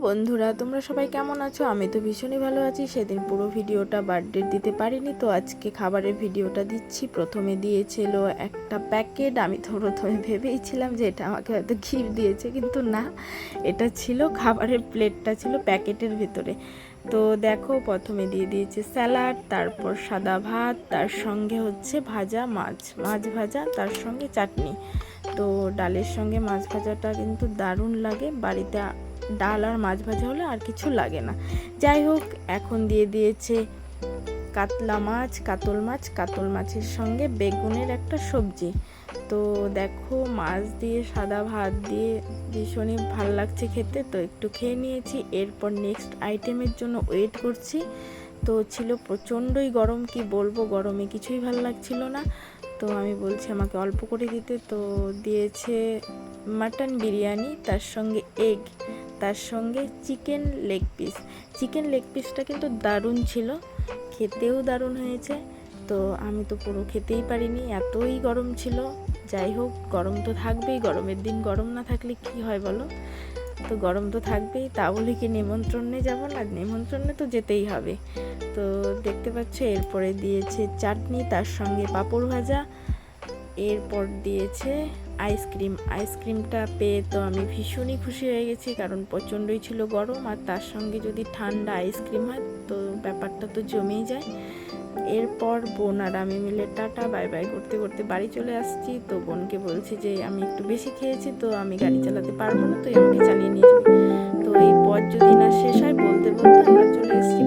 বন্ধুরা, তোমরা সবাই কেমন আছো? আমি তো ভীষণই ভালো আছি। সেদিন পুরো ভিডিওটা বার্থডে দিতে পারিনি, তো আজকে খাবারের ভিডিওটা দিচ্ছি। প্রথমে দিয়েছিল একটা প্যাকেট। আমি তো প্রথমে ভেবেইছিলাম যে এটা আমাকে হয়তো গিফট দিয়েছে, কিন্তু না, এটা ছিল খাবারের প্লেটটা ছিল প্যাকেটের ভেতরে। তো দেখো, প্রথমে দিয়ে দিয়েছে স্যালাড, তারপর সাদা ভাত, তার সঙ্গে হচ্ছে ভাজা মাছ ভাজা, তার সঙ্গে চাটনি। তো ডালের সঙ্গে মাছ ভাজাটা কিন্তু দারুণ লাগে। বাড়িতে ডাল আর মাছ ভাজা হলে আর কিছু লাগে না। যাই হোক, এখন দিয়ে দিয়েছে কাতলা মাছ, কাতল মাছের সঙ্গে বেগুনের একটা সবজি। তো দেখো, মাছ দিয়ে সাদা ভাত দিয়ে ভীষণই ভাল লাগছে খেতে, তো একটু খেয়ে নিয়েছি। এরপর নেক্সট আইটেমের জন্য ওয়েট করছি। তো ছিল প্রচণ্ডই গরম, কি বলবো, গরমে কিছুই ভাল লাগছিল না। তো আমি বলছি আমাকে অল্প করে দিতে, তো দিয়েছে মাটন বিরিয়ানি, তার সঙ্গে এগ, তার সঙ্গে চিকেন লেগ পিসটা কিন্তু দারুণ ছিল, খেতেও দারুণ হয়েছে। তো আমি তো পুরো খেতেই পারিনি, এতই গরম ছিল। যাই হোক, গরম তো থাকবেই, গরমের দিন গরম না থাকলে কি হয় বলো? তো গরম তো থাকবেই, তা বলে কি নেমন্ত্রণে যাব না? নেমন্ত্রণে তো যেতেই হবে। তো দেখতে পাচ্ছ, এরপরে দিয়েছে চাটনি, তার সঙ্গে পাঁপড় ভাজা। এরপর দিয়েছে আইসক্রিমটা পেয়ে তো আমি ভীষণই খুশি হয়ে গেছি, কারণ প্রচণ্ডই ছিল গরম, আর তার সঙ্গে যদি ঠান্ডা আইসক্রিম হয় তো ব্যাপারটা তো জমেই যায়। এরপর বোন আর আমি মিলে টাটা বাই বাই করতে করতে বাড়ি চলে আসছি। তো বোনকে বলছি যে আমি একটু বেশি খেয়েছি, তো আমি গাড়ি চালাতে পারবো না, তুই আমাকে চালিয়ে নিয়ে যাবি। তো এই পথ যদি না শেষ হয়, বলতে বলতে আমরা চলে এসেছি।